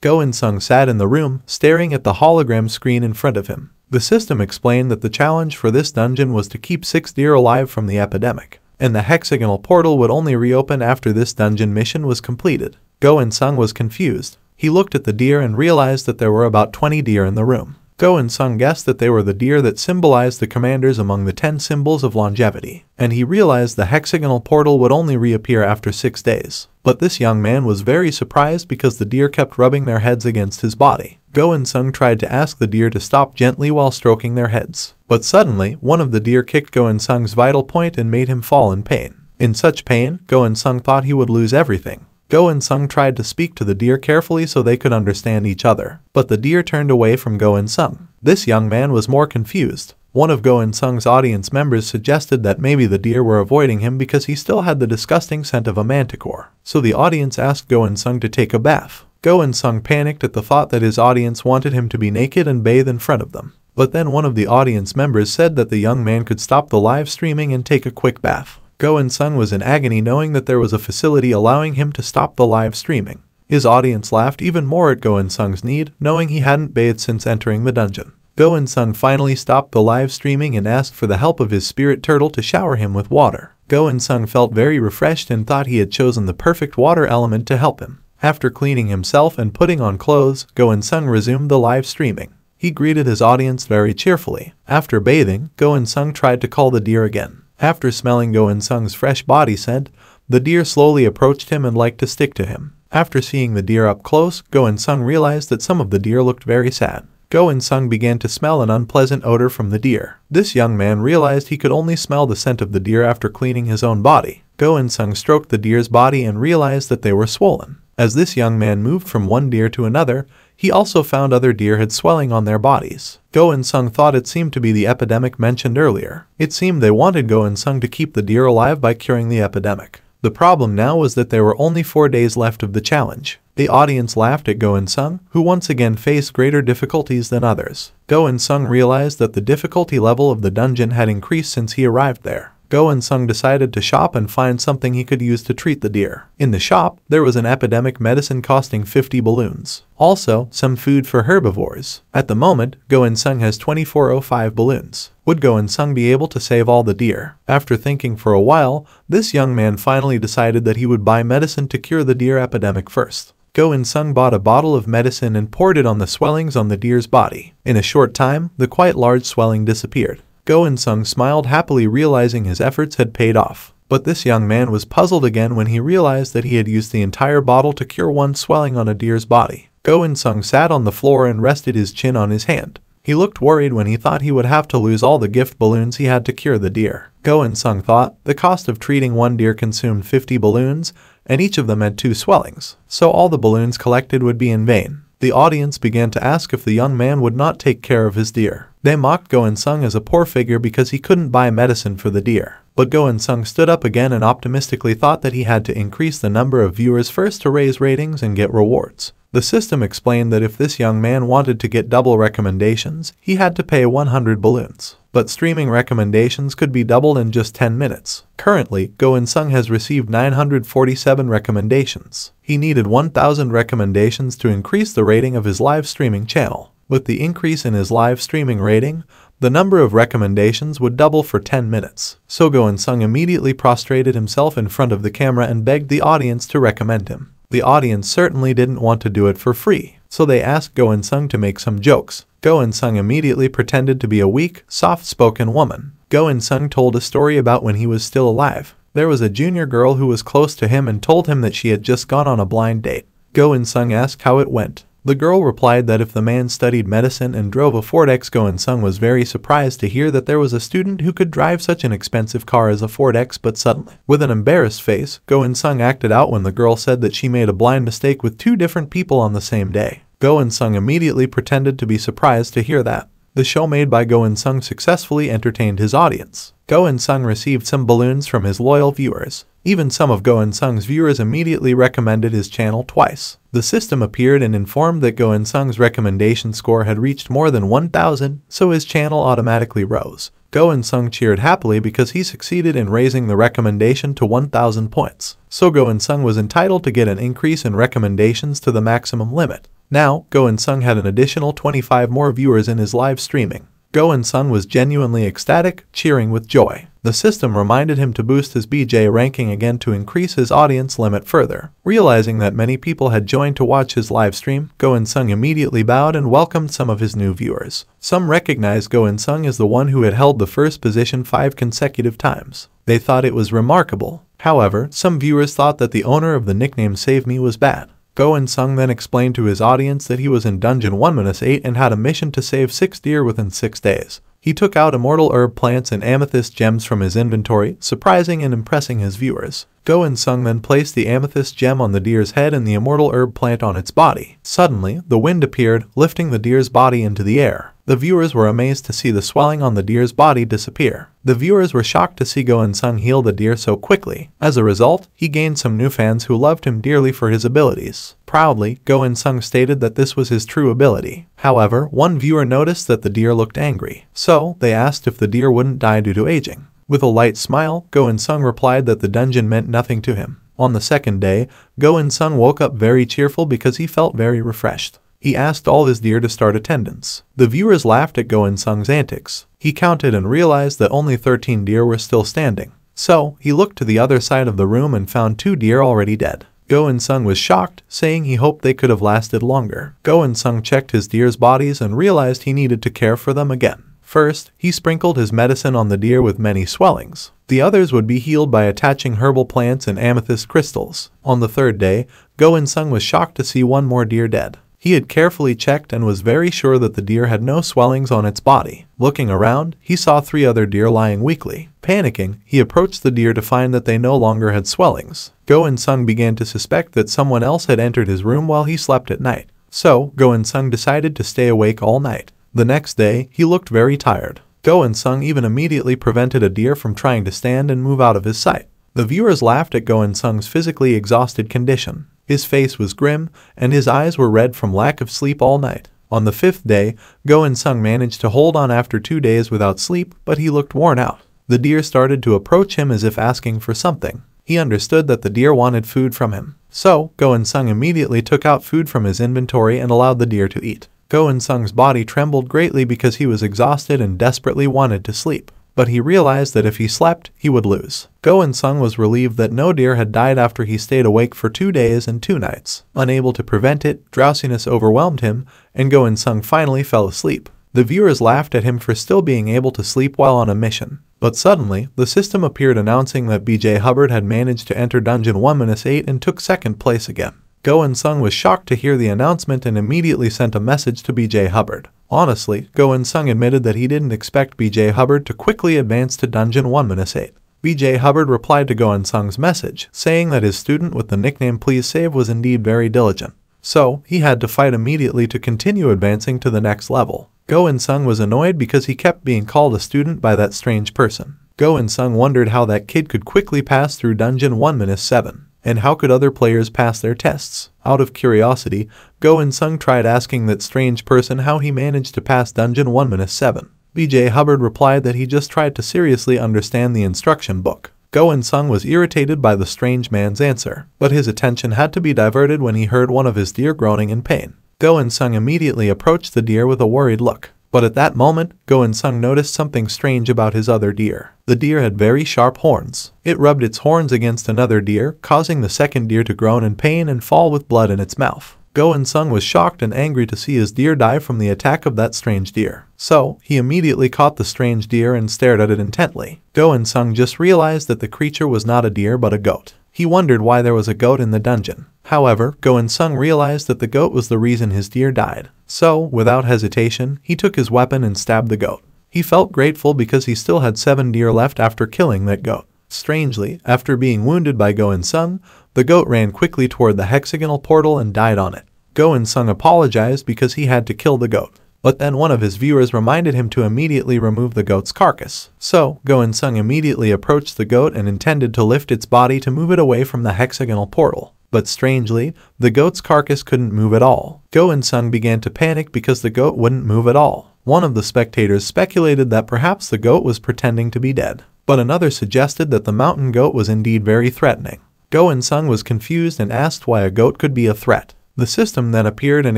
Go Insung sat in the room, staring at the hologram screen in front of him. The system explained that the challenge for this dungeon was to keep 6 deer alive from the epidemic, and the hexagonal portal would only reopen after this dungeon mission was completed. Go Insung was confused. He looked at the deer and realized that there were about 20 deer in the room. Go Insung guessed that they were the deer that symbolized the commanders among the 10 symbols of longevity, and he realized the hexagonal portal would only reappear after 6 days. But this young man was very surprised because the deer kept rubbing their heads against his body. Go Insung tried to ask the deer to stop gently while stroking their heads, but suddenly one of the deer kicked Go Insung's vital point and made him fall in pain. In such pain, Go Insung thought he would lose everything. Go Insung tried to speak to the deer carefully so they could understand each other, but the deer turned away from Go Insung. This young man was more confused. One of Go Insung's audience members suggested that maybe the deer were avoiding him because he still had the disgusting scent of a manticore. So the audience asked Go Insung to take a bath. Go Insung panicked at the thought that his audience wanted him to be naked and bathe in front of them. But then one of the audience members said that the young man could stop the live streaming and take a quick bath. Go Insung was in agony knowing that there was a facility allowing him to stop the live streaming. His audience laughed even more at Go Insung's need, knowing he hadn't bathed since entering the dungeon. Go Insung finally stopped the live streaming and asked for the help of his spirit turtle to shower him with water. Go Insung felt very refreshed and thought he had chosen the perfect water element to help him. After cleaning himself and putting on clothes, Go Insung resumed the live streaming. He greeted his audience very cheerfully. After bathing, Go Insung tried to call the deer again. After smelling Go Insung's fresh body scent, the deer slowly approached him and liked to stick to him. After seeing the deer up close, Go Insung realized that some of the deer looked very sad. Go Insung began to smell an unpleasant odor from the deer. This young man realized he could only smell the scent of the deer after cleaning his own body. Go Insung stroked the deer's body and realized that they were swollen. As this young man moved from one deer to another, he also found other deer had swelling on their bodies. Go Insung thought it seemed to be the epidemic mentioned earlier. It seemed they wanted Go Insung to keep the deer alive by curing the epidemic. The problem now was that there were only 4 days left of the challenge. The audience laughed at Go Insung, who once again faced greater difficulties than others. Go Insung realized that the difficulty level of the dungeon had increased since he arrived there. Go Insung decided to shop and find something he could use to treat the deer. In the shop, there was an epidemic medicine costing 50 balloons. Also, some food for herbivores. At the moment, Go Insung has 2405 balloons. Would Go Insung be able to save all the deer? After thinking for a while, this young man finally decided that he would buy medicine to cure the deer epidemic first. Go Insung bought a bottle of medicine and poured it on the swellings on the deer's body. In a short time, the quite large swelling disappeared. Go Insung smiled happily realizing his efforts had paid off. But this young man was puzzled again when he realized that he had used the entire bottle to cure one swelling on a deer's body. Go Insung sat on the floor and rested his chin on his hand. He looked worried when he thought he would have to lose all the gift balloons he had to cure the deer. Go Insung thought the cost of treating one deer consumed 50 balloons, and each of them had 2 swellings, so all the balloons collected would be in vain. The audience began to ask if the young man would not take care of his deer. They mocked Go Insung as a poor figure because he couldn't buy medicine for the deer. But Go Insung stood up again and optimistically thought that he had to increase the number of viewers first to raise ratings and get rewards. The system explained that if this young man wanted to get double recommendations, he had to pay 100 balloons. But streaming recommendations could be doubled in just 10 minutes. Currently, Go Insung has received 947 recommendations. He needed 1,000 recommendations to increase the rating of his live streaming channel. With the increase in his live streaming rating, the number of recommendations would double for 10 minutes. So Go Insung immediately prostrated himself in front of the camera and begged the audience to recommend him. The audience certainly didn't want to do it for free, so they asked Go Insung to make some jokes. Go Insung immediately pretended to be a weak, soft-spoken woman. Go Insung told a story about when he was still alive. There was a junior girl who was close to him and told him that she had just gone on a blind date. Go Insung asked how it went. The girl replied that if the man studied medicine and drove a Ford X, Go Insung was very surprised to hear that there was a student who could drive such an expensive car as a Ford X, but suddenly, with an embarrassed face, Go Insung acted out when the girl said that she made a blind mistake with 2 different people on the same day. Go Insung immediately pretended to be surprised to hear that. The show made by Go Insung successfully entertained his audience. Go Insung received some balloons from his loyal viewers. Even some of Go Insung's viewers immediately recommended his channel twice. The system appeared and informed that Go Insung's recommendation score had reached more than 1,000, so his channel automatically rose. Go Insung cheered happily because he succeeded in raising the recommendation to 1,000 points. So Go Insung was entitled to get an increase in recommendations to the maximum limit. Now, Go Insung had an additional 25 more viewers in his live streaming. Go Insung was genuinely ecstatic, cheering with joy. The system reminded him to boost his BJ ranking again to increase his audience limit further. Realizing that many people had joined to watch his live stream, Go Insung immediately bowed and welcomed some of his new viewers. Some recognized Go Insung as the one who had held the first position 5 consecutive times. They thought it was remarkable. However, some viewers thought that the owner of the nickname Save Me was bad. Go Insung then explained to his audience that he was in Dungeon 1-8 and had a mission to save 6 deer within 6 days. He took out immortal herb plants and amethyst gems from his inventory, surprising and impressing his viewers. Go Insung then placed the amethyst gem on the deer's head and the immortal herb plant on its body. Suddenly, the wind appeared, lifting the deer's body into the air. The viewers were amazed to see the swelling on the deer's body disappear. The viewers were shocked to see Go Insung heal the deer so quickly. As a result, he gained some new fans who loved him dearly for his abilities. Proudly, Go Insung stated that this was his true ability. However, one viewer noticed that the deer looked angry. So, they asked if the deer wouldn't die due to aging. With a light smile, Go Insung replied that the dungeon meant nothing to him. On the second day, Go Insung woke up very cheerful because he felt very refreshed. He asked all his deer to start attendance. The viewers laughed at Go Insung's antics. He counted and realized that only 13 deer were still standing. So, he looked to the other side of the room and found 2 deer already dead. Go Insung was shocked, saying he hoped they could have lasted longer. Go Insung checked his deer's bodies and realized he needed to care for them again. First, he sprinkled his medicine on the deer with many swellings. The others would be healed by attaching herbal plants and amethyst crystals. On the third day, Go Insung was shocked to see 1 more deer dead. He had carefully checked and was very sure that the deer had no swellings on its body. Looking around, he saw 3 other deer lying weakly. Panicking, he approached the deer to find that they no longer had swellings. Go Insung began to suspect that someone else had entered his room while he slept at night. So, Go Insung decided to stay awake all night. The next day, he looked very tired. Go Insung even immediately prevented a deer from trying to stand and move out of his sight. The viewers laughed at Go Insung's physically exhausted condition. His face was grim, and his eyes were red from lack of sleep all night. On the 5th day, Go Insung managed to hold on after 2 days without sleep, but he looked worn out. The deer started to approach him as if asking for something. He understood that the deer wanted food from him. So, Go Insung immediately took out food from his inventory and allowed the deer to eat. Go Insung's body trembled greatly because he was exhausted and desperately wanted to sleep. But he realized that if he slept, he would lose. Go Insung was relieved that no deer had died after he stayed awake for 2 days and 2 nights. Unable to prevent it, drowsiness overwhelmed him, and Go Insung finally fell asleep. The viewers laughed at him for still being able to sleep while on a mission. But suddenly, the system appeared announcing that BJ Hubbard had managed to enter Dungeon 1-8 and took 2nd place again. Go Insung was shocked to hear the announcement and immediately sent a message to BJ Hubbard. Honestly, Go Insung admitted that he didn't expect BJ Hubbard to quickly advance to Dungeon 1-8. BJ Hubbard replied to Go Insung's message, saying that his student with the nickname Please Save was indeed very diligent. So, he had to fight immediately to continue advancing to the next level. Go Insung was annoyed because he kept being called a student by that strange person. Go Insung wondered how that kid could quickly pass through Dungeon 1-7. And how could other players pass their tests? Out of curiosity, Go Insung tried asking that strange person how he managed to pass Dungeon 1-7. BJ Hubbard replied that he just tried to seriously understand the instruction book. Go Insung was irritated by the strange man's answer, but his attention had to be diverted when he heard one of his deer groaning in pain. Go Insung immediately approached the deer with a worried look. But at that moment, Go Insung noticed something strange about his other deer. The deer had very sharp horns. It rubbed its horns against another deer, causing the second deer to groan in pain and fall with blood in its mouth. Go Insung was shocked and angry to see his deer die from the attack of that strange deer. So, he immediately caught the strange deer and stared at it intently. Go Insung just realized that the creature was not a deer but a goat. He wondered why there was a goat in the dungeon. However, Go Insung realized that the goat was the reason his deer died. So, without hesitation, he took his weapon and stabbed the goat. He felt grateful because he still had 7 deer left after killing that goat. Strangely, after being wounded by Go Insung, the goat ran quickly toward the hexagonal portal and died on it. Go Insung apologized because he had to kill the goat. But then one of his viewers reminded him to immediately remove the goat's carcass. So, Go Insung immediately approached the goat and intended to lift its body to move it away from the hexagonal portal. But strangely, the goat's carcass couldn't move at all. Go Insung began to panic because the goat wouldn't move at all. One of the spectators speculated that perhaps the goat was pretending to be dead. But another suggested that the mountain goat was indeed very threatening. Go Insung was confused and asked why a goat could be a threat. The system then appeared and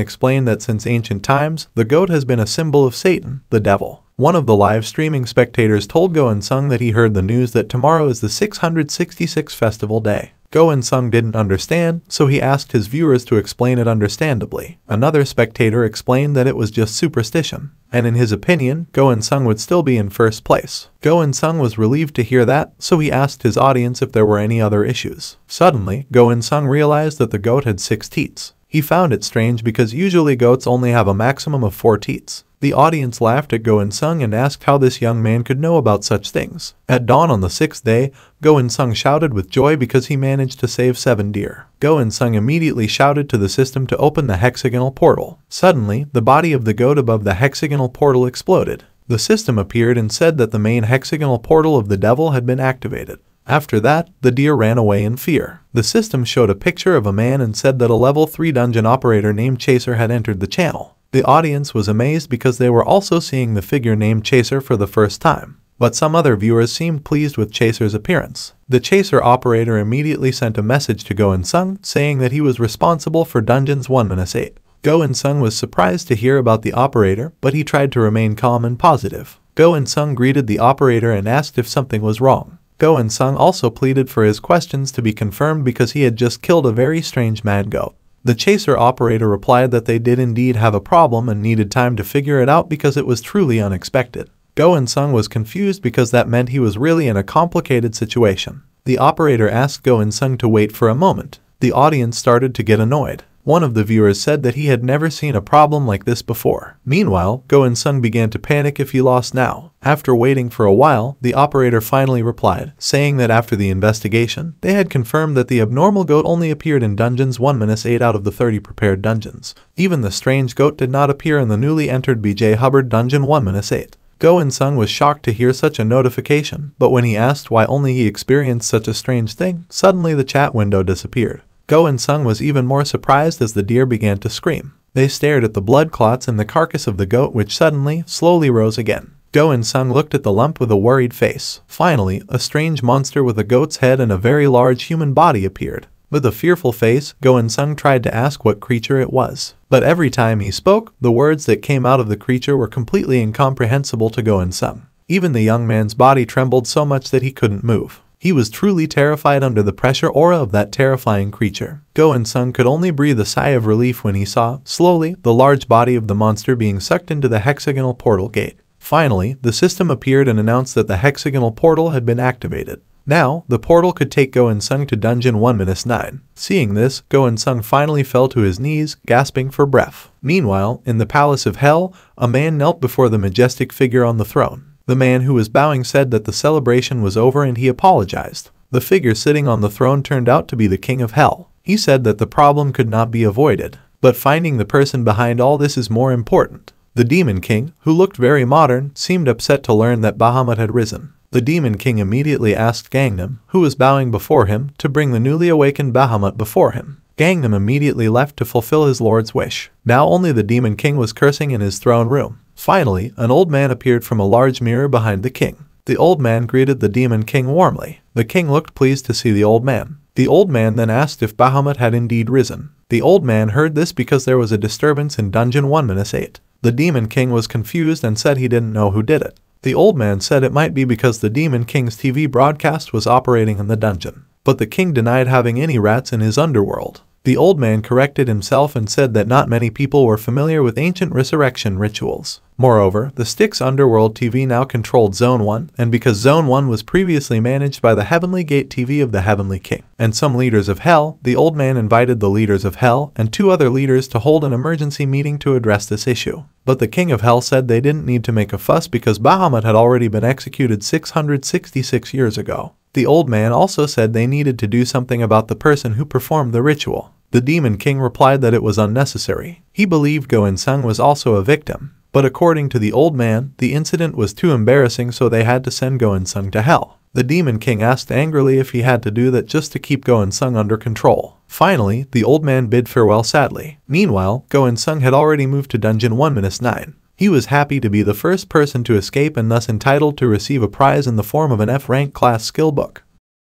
explained that since ancient times, the goat has been a symbol of Satan, the devil. One of the live streaming spectators told Go Insung that he heard the news that tomorrow is the 666th festival day. Go Insung didn't understand, so he asked his viewers to explain it understandably. Another spectator explained that it was just superstition, and in his opinion, Go Insung would still be in first place. Go Insung was relieved to hear that, so he asked his audience if there were any other issues. Suddenly, Go Insung realized that the goat had 6 teats. He found it strange because usually goats only have a maximum of 4 teats. The audience laughed at Go Insung and asked how this young man could know about such things. At dawn on the 6th day, Go Insung shouted with joy because he managed to save 7 deer. Go Insung immediately shouted to the system to open the hexagonal portal. Suddenly, the body of the goat above the hexagonal portal exploded. The system appeared and said that the main hexagonal portal of the devil had been activated. After that, the deer ran away in fear. The system showed a picture of a man and said that a level 3 dungeon operator named Chaser had entered the channel. The audience was amazed because they were also seeing the figure named Chaser for the first time. But some other viewers seemed pleased with Chaser's appearance. The Chaser operator immediately sent a message to Go Insung saying that he was responsible for Dungeons 1-8. Go Insung was surprised to hear about the operator, but he tried to remain calm and positive. Go Insung greeted the operator and asked if something was wrong. Go Insung also pleaded for his questions to be confirmed because he had just killed a very strange mad goat. The Chaser operator replied that they did indeed have a problem and needed time to figure it out because it was truly unexpected. Go Insung was confused because that meant he was really in a complicated situation. The operator asked Go Insung to wait for a moment. The audience started to get annoyed. One of the viewers said that he had never seen a problem like this before. Meanwhile, Go Insung began to panic if he lost now. After waiting for a while, the operator finally replied, saying that after the investigation, they had confirmed that the abnormal goat only appeared in Dungeons 1-8 out of the 30 prepared dungeons. Even the strange goat did not appear in the newly entered BJ Hubbard Dungeon 1-8. Go Insung was shocked to hear such a notification, but when he asked why only he experienced such a strange thing, suddenly the chat window disappeared. Go Insung was even more surprised as the deer began to scream. They stared at the blood clots in the carcass of the goat which suddenly, slowly rose again. Go Insung looked at the lump with a worried face. Finally, a strange monster with a goat's head and a very large human body appeared. With a fearful face, Go Insung tried to ask what creature it was. But every time he spoke, the words that came out of the creature were completely incomprehensible to Go Insung. Even the young man's body trembled so much that he couldn't move. He was truly terrified under the pressure aura of that terrifying creature. Go Insung could only breathe a sigh of relief when he saw, slowly, the large body of the monster being sucked into the hexagonal portal gate. Finally, the system appeared and announced that the hexagonal portal had been activated. Now, the portal could take Go Insung to Dungeon 1-9. Seeing this, Go Insung finally fell to his knees, gasping for breath. Meanwhile, in the Palace of Hell, a man knelt before the majestic figure on the throne. The man who was bowing said that the celebration was over and he apologized. The figure sitting on the throne turned out to be the King of Hell. He said that the problem could not be avoided, but finding the person behind all this is more important. The Demon King, who looked very modern, seemed upset to learn that Bahamut had risen. The Demon King immediately asked Gangnam, who was bowing before him, to bring the newly awakened Bahamut before him. Gangnam immediately left to fulfill his lord's wish. Now only the Demon King was cursing in his throne room. Finally, an old man appeared from a large mirror behind the king. The old man greeted the Demon King warmly. The king looked pleased to see the old man. The old man then asked if Bahamut had indeed risen. The old man heard this because there was a disturbance in Dungeon 1-8. The Demon King was confused and said he didn't know who did it. The old man said it might be because the Demon King's TV broadcast was operating in the dungeon. But the king denied having any rats in his underworld. The old man corrected himself and said that not many people were familiar with ancient resurrection rituals. Moreover, the Styx Underworld TV now controlled Zone 1, and because Zone 1 was previously managed by the Heavenly Gate TV of the Heavenly King, and some leaders of Hell, the old man invited the leaders of Hell and 2 other leaders to hold an emergency meeting to address this issue. But the King of Hell said they didn't need to make a fuss because Bahamut had already been executed 666 years ago. The old man also said they needed to do something about the person who performed the ritual. The Demon King replied that it was unnecessary. He believed Go Insung was also a victim. But according to the old man, the incident was too embarrassing, so they had to send Go Insung to hell. The Demon King asked angrily if he had to do that just to keep Go Insung under control. Finally, the old man bid farewell sadly. Meanwhile, Go Insung had already moved to Dungeon 1-9. He was happy to be the first person to escape and thus entitled to receive a prize in the form of an F-rank class skill book.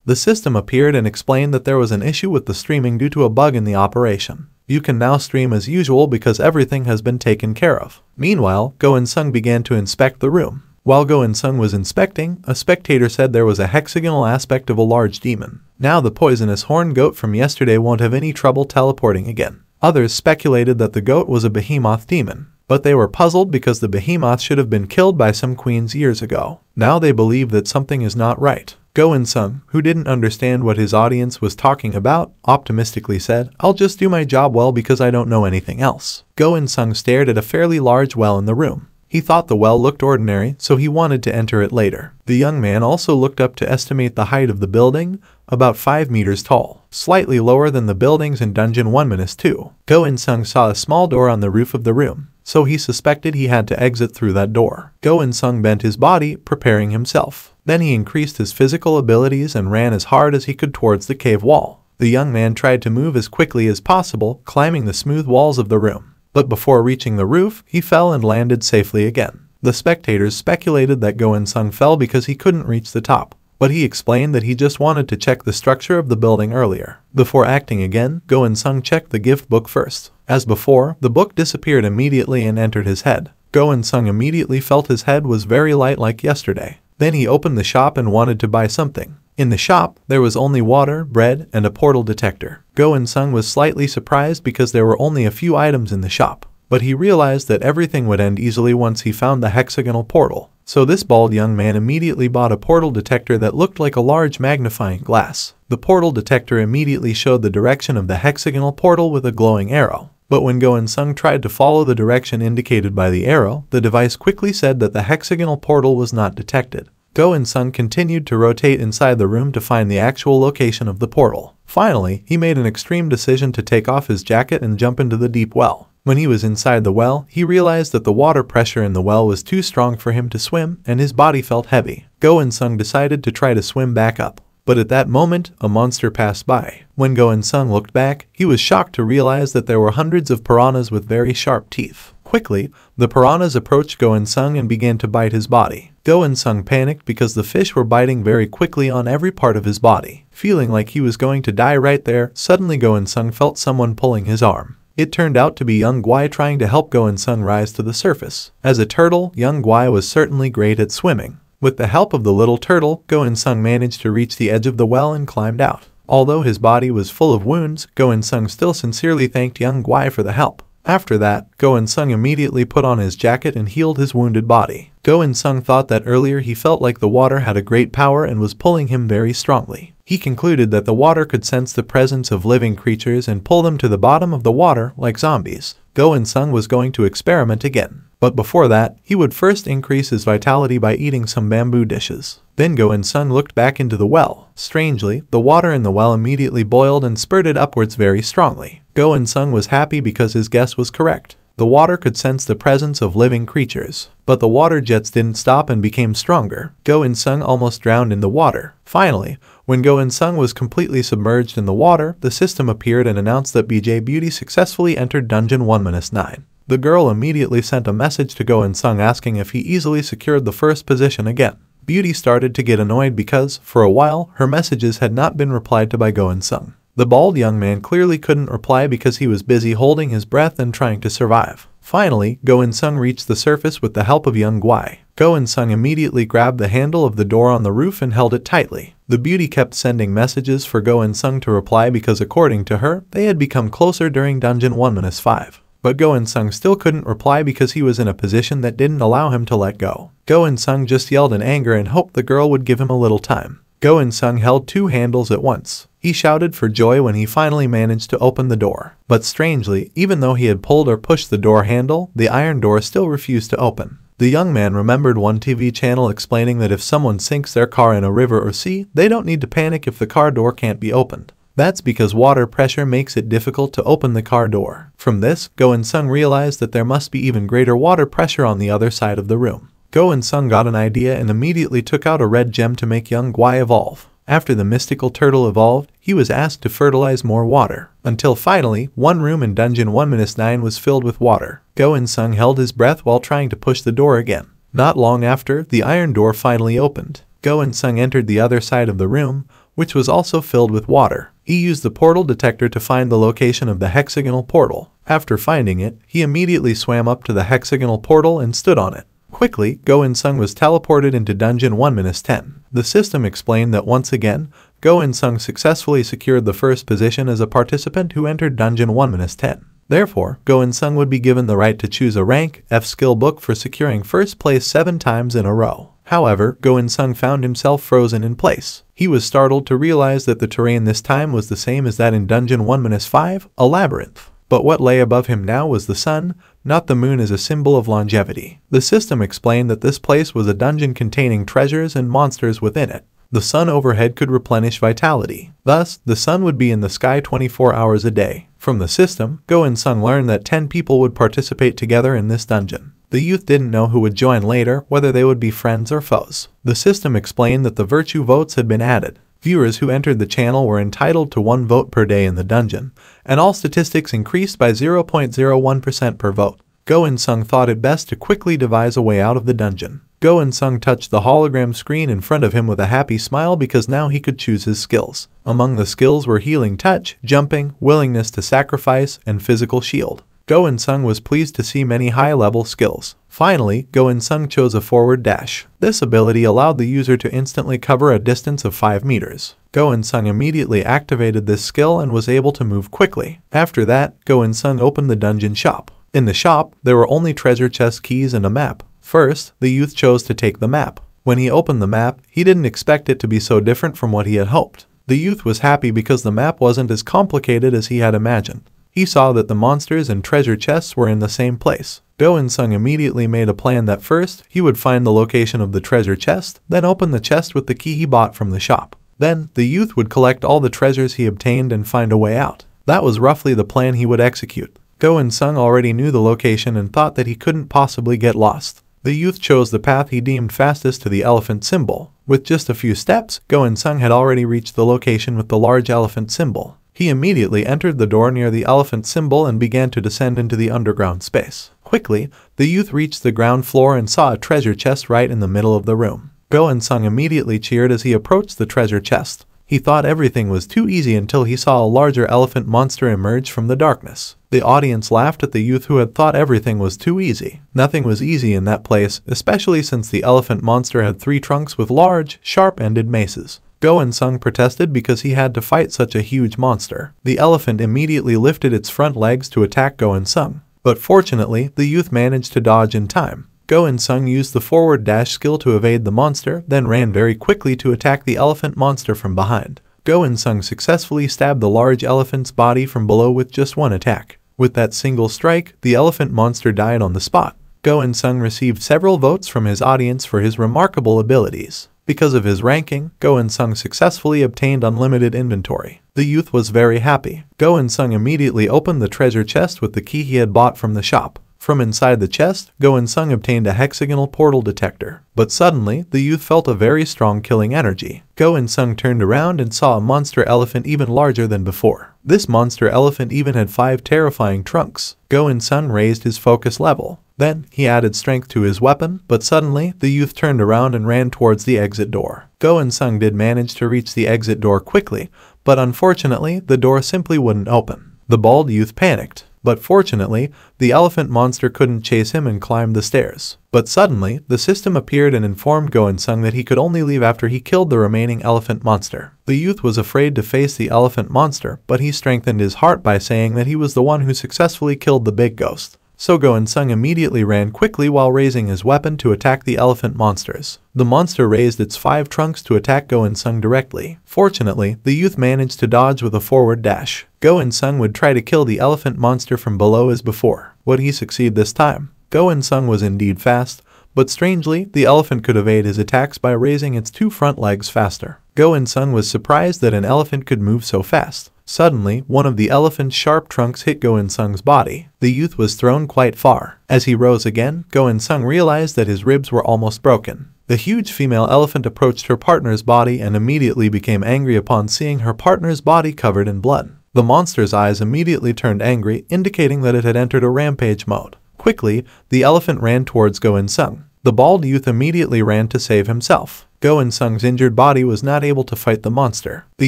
The system appeared and explained that there was an issue with the streaming due to a bug in the operation. You can now stream as usual because everything has been taken care of. Meanwhile, Go Insung began to inspect the room. While Go Insung was inspecting, a spectator said there was a hexagonal aspect of a large demon. Now the poisonous horned goat from yesterday won't have any trouble teleporting again. Others speculated that the goat was a behemoth demon, but they were puzzled because the behemoth should have been killed by some queens years ago. Now they believe that something is not right. Go Insung, who didn't understand what his audience was talking about, optimistically said, "I'll just do my job well because I don't know anything else." Go Insung stared at a fairly large well in the room. He thought the well looked ordinary, so he wanted to enter it later. The young man also looked up to estimate the height of the building, about 5 meters tall, slightly lower than the buildings in Dungeon 1-2. Go Insung saw a small door on the roof of the room, so he suspected he had to exit through that door. Go Insung bent his body, preparing himself. Then he increased his physical abilities and ran as hard as he could towards the cave wall. The young man tried to move as quickly as possible, climbing the smooth walls of the room. But before reaching the roof, he fell and landed safely again. The spectators speculated that Go Insung fell because he couldn't reach the top, but he explained that he just wanted to check the structure of the building earlier. Before acting again, Go Insung checked the gift book first. As before, the book disappeared immediately and entered his head. Go Insung immediately felt his head was very light like yesterday. Then he opened the shop and wanted to buy something. In the shop, there was only water, bread, and a portal detector. Go Insung was slightly surprised because there were only a few items in the shop, but he realized that everything would end easily once he found the hexagonal portal. So this bald young man immediately bought a portal detector that looked like a large magnifying glass. The portal detector immediately showed the direction of the hexagonal portal with a glowing arrow. But when Go Insung tried to follow the direction indicated by the arrow, the device quickly said that the hexagonal portal was not detected. Go Insung continued to rotate inside the room to find the actual location of the portal. Finally, he made an extreme decision to take off his jacket and jump into the deep well. When he was inside the well, he realized that the water pressure in the well was too strong for him to swim, and his body felt heavy. Go Insung decided to try to swim back up. But at that moment, a monster passed by. When Go Insung looked back, he was shocked to realize that there were hundreds of piranhas with very sharp teeth. Quickly, the piranhas approached Go Insung and began to bite his body. Go Insung panicked because the fish were biting very quickly on every part of his body. Feeling like he was going to die right there, suddenly Go Insung felt someone pulling his arm. It turned out to be young Guai trying to help Go Insung rise to the surface. As a turtle, young Guai was certainly great at swimming. With the help of the little turtle, Go Insung managed to reach the edge of the well and climbed out. Although his body was full of wounds, Go Insung still sincerely thanked young Guai for the help. After that, Go Insung immediately put on his jacket and healed his wounded body. Go Insung thought that earlier he felt like the water had a great power and was pulling him very strongly. He concluded that the water could sense the presence of living creatures and pull them to the bottom of the water like zombies. Go Insung was going to experiment again. But before that, he would first increase his vitality by eating some bamboo dishes. Then Go Insung looked back into the well. Strangely, the water in the well immediately boiled and spurted upwards very strongly. Go Insung was happy because his guess was correct. The water could sense the presence of living creatures. But the water jets didn't stop and became stronger. Go Insung almost drowned in the water. Finally, when Go Insung was completely submerged in the water, the system appeared and announced that BJ Beauty successfully entered Dungeon 1-9. The girl immediately sent a message to Go Insung asking if he easily secured the first position again. Beauty started to get annoyed because, for a while, her messages had not been replied to by Go Insung. The bald young man clearly couldn't reply because he was busy holding his breath and trying to survive. Finally, Go Insung reached the surface with the help of young Guai. Go Insung immediately grabbed the handle of the door on the roof and held it tightly. The beauty kept sending messages for Go Insung to reply because according to her, they had become closer during Dungeon 1-5. But Go Insung still couldn't reply because he was in a position that didn't allow him to let go. Go Insung just yelled in anger and hoped the girl would give him a little time. Go Insung held two handles at once. He shouted for joy when he finally managed to open the door. But strangely, even though he had pulled or pushed the door handle, the iron door still refused to open. The young man remembered one TV channel explaining that if someone sinks their car in a river or sea, they don't need to panic if the car door can't be opened. That's because water pressure makes it difficult to open the car door. From this, Go Insung realized that there must be even greater water pressure on the other side of the room. Go Insung got an idea and immediately took out a red gem to make young Guai evolve. After the mystical turtle evolved, he was asked to fertilize more water. Until finally, one room in Dungeon 1-9 was filled with water. Go Insung held his breath while trying to push the door again. Not long after, the iron door finally opened. Go Insung entered the other side of the room, which was also filled with water. He used the portal detector to find the location of the hexagonal portal. After finding it, he immediately swam up to the hexagonal portal and stood on it. Quickly, Insung was teleported into Dungeon 1-10. The system explained that once again, Insung successfully secured the first position as a participant who entered Dungeon 1-10. Therefore, Insung would be given the right to choose a rank F skill book for securing first place 7 times in a row. However, Insung found himself frozen in place. He was startled to realize that the terrain this time was the same as that in Dungeon 1-5, a labyrinth. But what lay above him now was the sun, not the moon, as a symbol of longevity. The system explained that this place was a dungeon containing treasures and monsters within it. The sun overhead could replenish vitality. Thus, the sun would be in the sky 24 hours a day. From the system, Insung learned that 10 people would participate together in this dungeon. The youth didn't know who would join later, whether they would be friends or foes. The system explained that the virtue votes had been added. Viewers who entered the channel were entitled to 1 vote per day in the dungeon, and all statistics increased by 0.01% per vote. Insung thought it best to quickly devise a way out of the dungeon. Insung touched the hologram screen in front of him with a happy smile because now he could choose his skills. Among the skills were healing touch, jumping, willingness to sacrifice, and physical shield. Insung was pleased to see many high-level skills. Finally, Insung chose a forward dash. This ability allowed the user to instantly cover a distance of 5 meters. Insung immediately activated this skill and was able to move quickly. After that, Insung opened the dungeon shop. In the shop, there were only treasure chest keys and a map. First, the youth chose to take the map. When he opened the map, he didn't expect it to be so different from what he had hoped. The youth was happy because the map wasn't as complicated as he had imagined. He saw that the monsters and treasure chests were in the same place. Insung immediately made a plan that first, he would find the location of the treasure chest, then open the chest with the key he bought from the shop. Then, the youth would collect all the treasures he obtained and find a way out. That was roughly the plan he would execute. Insung already knew the location and thought that he couldn't possibly get lost. The youth chose the path he deemed fastest to the elephant symbol. With just a few steps, Insung had already reached the location with the large elephant symbol. He immediately entered the door near the elephant symbol and began to descend into the underground space. Quickly, the youth reached the ground floor and saw a treasure chest right in the middle of the room. Insung immediately cheered as he approached the treasure chest. He thought everything was too easy until he saw a larger elephant monster emerge from the darkness. The audience laughed at the youth who had thought everything was too easy. Nothing was easy in that place, especially since the elephant monster had 3 trunks with large, sharp-ended maces. Insung protested because he had to fight such a huge monster. The elephant immediately lifted its front legs to attack Insung. But fortunately, the youth managed to dodge in time. Insung used the forward dash skill to evade the monster, then ran very quickly to attack the elephant monster from behind. Insung successfully stabbed the large elephant's body from below with just 1 attack. With that single strike, the elephant monster died on the spot. Insung received several votes from his audience for his remarkable abilities. Because of his ranking, Insung successfully obtained unlimited inventory. The youth was very happy. Insung immediately opened the treasure chest with the key he had bought from the shop. From inside the chest, Insung obtained a hexagonal portal detector. But suddenly, the youth felt a very strong killing energy. Insung turned around and saw a monster elephant even larger than before. This monster elephant even had 5 terrifying trunks. Insung raised his focus level. Then, he added strength to his weapon, but suddenly, the youth turned around and ran towards the exit door. Insung did manage to reach the exit door quickly, but unfortunately, the door simply wouldn't open. The bald youth panicked. But fortunately, the elephant monster couldn't chase him and climbed the stairs. But suddenly, the system appeared and informed Insung that he could only leave after he killed the remaining elephant monster. The youth was afraid to face the elephant monster, but he strengthened his heart by saying that he was the one who successfully killed the big ghost. So Insung immediately ran quickly while raising his weapon to attack the elephant monsters. The monster raised its 5 trunks to attack Insung directly. Fortunately, the youth managed to dodge with a forward dash. Insung would try to kill the elephant monster from below as before. Would he succeed this time? Insung was indeed fast, but strangely, the elephant could evade his attacks by raising its 2 front legs faster. Insung was surprised that an elephant could move so fast. Suddenly, one of the elephant's sharp trunks hit Insung's body. The youth was thrown quite far. As he rose again, Insung realized that his ribs were almost broken. The huge female elephant approached her partner's body and immediately became angry upon seeing her partner's body covered in blood. The monster's eyes immediately turned angry, indicating that it had entered a rampage mode. Quickly, the elephant ran towards Insung. The bald youth immediately ran to save himself. Go Insung's injured body was not able to fight the monster. The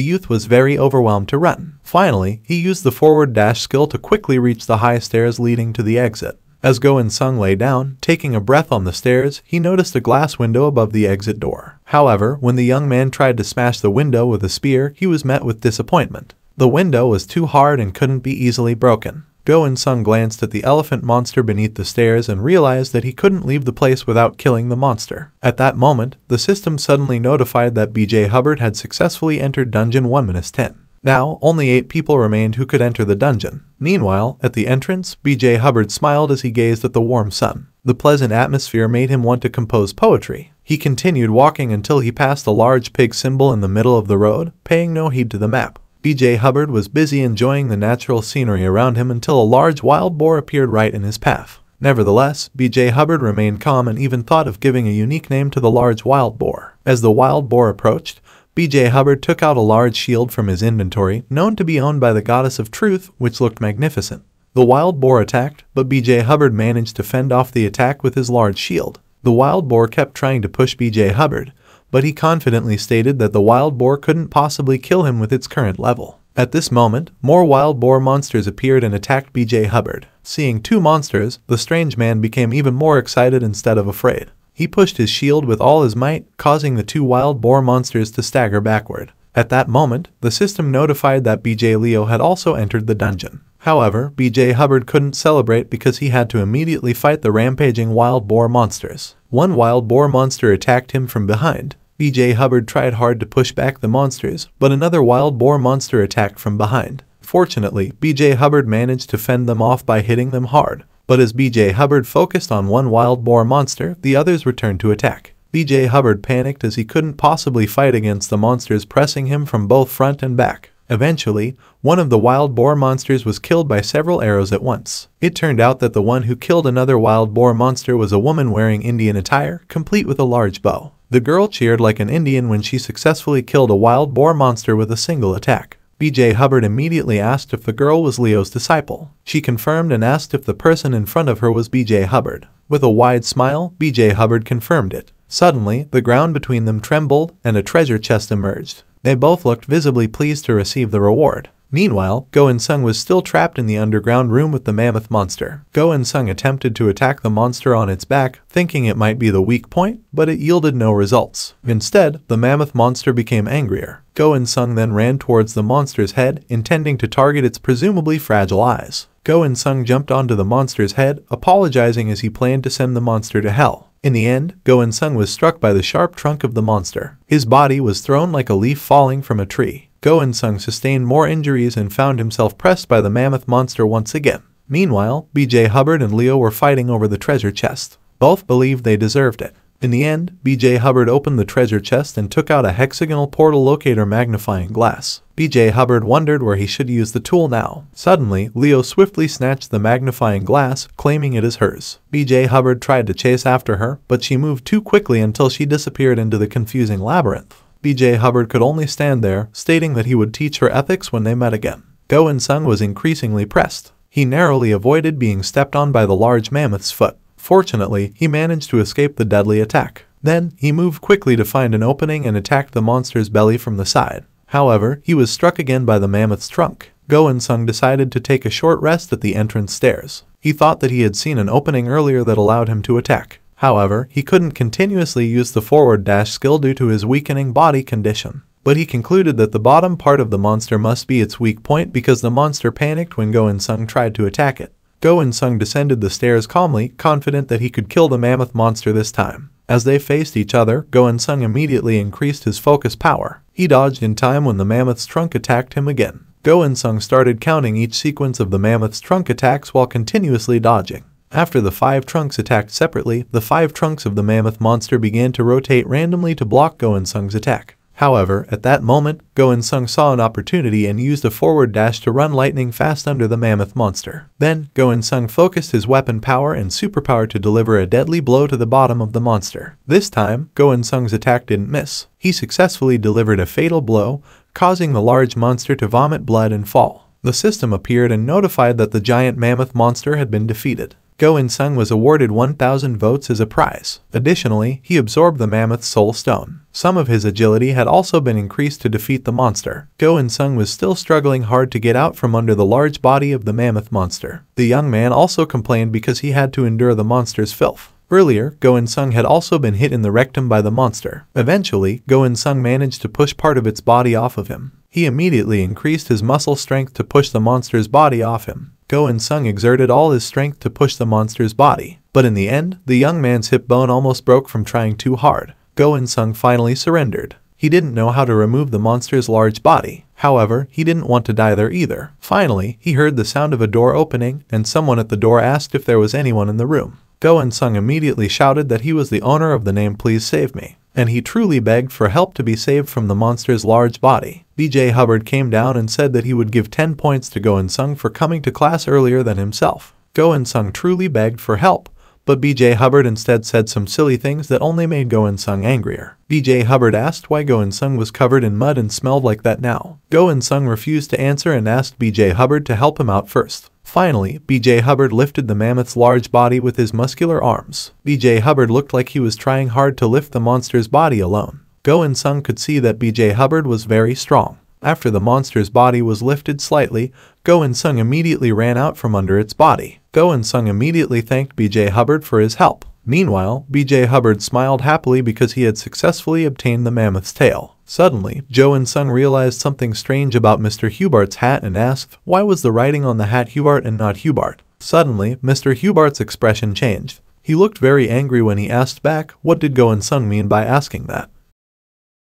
youth was very overwhelmed to run. Finally, he used the forward dash skill to quickly reach the high stairs leading to the exit. As Go Insung lay down, taking a breath on the stairs, he noticed a glass window above the exit door. However, when the young man tried to smash the window with a spear, he was met with disappointment. The window was too hard and couldn't be easily broken. Go Insung glanced at the elephant monster beneath the stairs and realized that he couldn't leave the place without killing the monster. At that moment, the system suddenly notified that BJ Hubbard had successfully entered Dungeon 1-10. Now, only 8 people remained who could enter the dungeon. Meanwhile, at the entrance, BJ Hubbard smiled as he gazed at the warm sun. The pleasant atmosphere made him want to compose poetry. He continued walking until he passed a large pig symbol in the middle of the road, paying no heed to the map. BJ Hubbard was busy enjoying the natural scenery around him until a large wild boar appeared right in his path. Nevertheless, BJ Hubbard remained calm and even thought of giving a unique name to the large wild boar. As the wild boar approached, BJ Hubbard took out a large shield from his inventory, known to be owned by the goddess of truth, which looked magnificent. The wild boar attacked, but BJ Hubbard managed to fend off the attack with his large shield. The wild boar kept trying to push BJ Hubbard, but he confidently stated that the wild boar couldn't possibly kill him with its current level. At this moment, more wild boar monsters appeared and attacked BJ Hubbard. Seeing 2 monsters, the strange man became even more excited instead of afraid. He pushed his shield with all his might, causing the 2 wild boar monsters to stagger backward. At that moment, the system notified that BJ Leo had also entered the dungeon. However, BJ Hubbard couldn't celebrate because he had to immediately fight the rampaging wild boar monsters. One wild boar monster attacked him from behind. BJ Hubbard tried hard to push back the monsters, but another wild boar monster attacked from behind. Fortunately, BJ Hubbard managed to fend them off by hitting them hard. But as BJ Hubbard focused on one wild boar monster, the others returned to attack. BJ Hubbard panicked as he couldn't possibly fight against the monsters pressing him from both front and back. Eventually, one of the wild boar monsters was killed by several arrows at once. It turned out that the one who killed another wild boar monster was a woman wearing Indian attire, complete with a large bow. The girl cheered like an Indian when she successfully killed a wild boar monster with a single attack. BJ Hubbard immediately asked if the girl was Leo's disciple. She confirmed and asked if the person in front of her was BJ Hubbard. With a wide smile, BJ Hubbard confirmed it. Suddenly, the ground between them trembled and a treasure chest emerged. They both looked visibly pleased to receive the reward. Meanwhile, Go Insung was still trapped in the underground room with the mammoth monster. Go Insung attempted to attack the monster on its back, thinking it might be the weak point, but it yielded no results. Instead, the mammoth monster became angrier. Go Insung then ran towards the monster's head, intending to target its presumably fragile eyes. Go Insung jumped onto the monster's head, apologizing as he planned to send the monster to hell. In the end, Go Insung was struck by the sharp trunk of the monster. His body was thrown like a leaf falling from a tree. Go Insung sustained more injuries and found himself pressed by the mammoth monster once again. Meanwhile, BJ Hubbard and Leo were fighting over the treasure chest. Both believed they deserved it. In the end, BJ Hubbard opened the treasure chest and took out a hexagonal portal locator magnifying glass. BJ Hubbard wondered where he should use the tool now. Suddenly, Leo swiftly snatched the magnifying glass, claiming it as hers. BJ Hubbard tried to chase after her, but she moved too quickly until she disappeared into the confusing labyrinth. BJ Hubbard could only stand there, stating that he would teach her ethics when they met again. Go Insung was increasingly pressed. He narrowly avoided being stepped on by the large mammoth's foot. Fortunately, he managed to escape the deadly attack. Then, he moved quickly to find an opening and attacked the monster's belly from the side. However, he was struck again by the mammoth's trunk. Go Insung decided to take a short rest at the entrance stairs. He thought that he had seen an opening earlier that allowed him to attack. However, he couldn't continuously use the forward dash skill due to his weakening body condition. But he concluded that the bottom part of the monster must be its weak point because the monster panicked when Go Insung tried to attack it. Go Insung descended the stairs calmly, confident that he could kill the mammoth monster this time. As they faced each other, Go Insung immediately increased his focus power. He dodged in time when the mammoth's trunk attacked him again. Go Insung started counting each sequence of the mammoth's trunk attacks while continuously dodging. After the 5 trunks attacked separately, the 5 trunks of the mammoth monster began to rotate randomly to block Go Insung's attack. However, at that moment, Go Insung saw an opportunity and used a forward dash to run lightning fast under the mammoth monster. Then, Go Insung focused his weapon power and superpower to deliver a deadly blow to the bottom of the monster. This time, Go Insung's attack didn't miss. He successfully delivered a fatal blow, causing the large monster to vomit blood and fall. The system appeared and notified that the giant mammoth monster had been defeated. Go Insung was awarded 1,000 votes as a prize. Additionally, he absorbed the mammoth's soul stone. Some of his agility had also been increased to defeat the monster. Go Insung was still struggling hard to get out from under the large body of the mammoth monster. The young man also complained because he had to endure the monster's filth. Earlier, Go Insung had also been hit in the rectum by the monster. Eventually, Go Insung managed to push part of its body off of him. He immediately increased his muscle strength to push the monster's body off him. Go Insung exerted all his strength to push the monster's body, but in the end, the young man's hip bone almost broke from trying too hard. Go Insung finally surrendered. He didn't know how to remove the monster's large body. However, he didn't want to die there either. Finally, he heard the sound of a door opening, and someone at the door asked if there was anyone in the room. Go Insung immediately shouted that he was the owner of the name Please Save Me, and he truly begged for help to be saved from the monster's large body. BJ Hubbard came down and said that he would give 10 points to Go Insung for coming to class earlier than himself. Go Insung truly begged for help, but BJ Hubbard instead said some silly things that only made Go Insung angrier. BJ Hubbard asked why Go Insung was covered in mud and smelled like that now. Go Insung refused to answer and asked BJ Hubbard to help him out first. Finally, BJ Hubbard lifted the mammoth's large body with his muscular arms. BJ Hubbard looked like he was trying hard to lift the monster's body alone. Go Insung could see that BJ Hubbard was very strong. After the monster's body was lifted slightly, Go Insung immediately ran out from under its body. Go Insung immediately thanked BJ Hubbard for his help. Meanwhile, BJ Hubbard smiled happily because he had successfully obtained the mammoth's tail. Suddenly, Go Insung realized something strange about Mr. Hubart's hat and asked, why was the writing on the hat Hubart and not Hubart? Suddenly, Mr. Hubart's expression changed. He looked very angry when he asked back, what did Go Insung mean by asking that?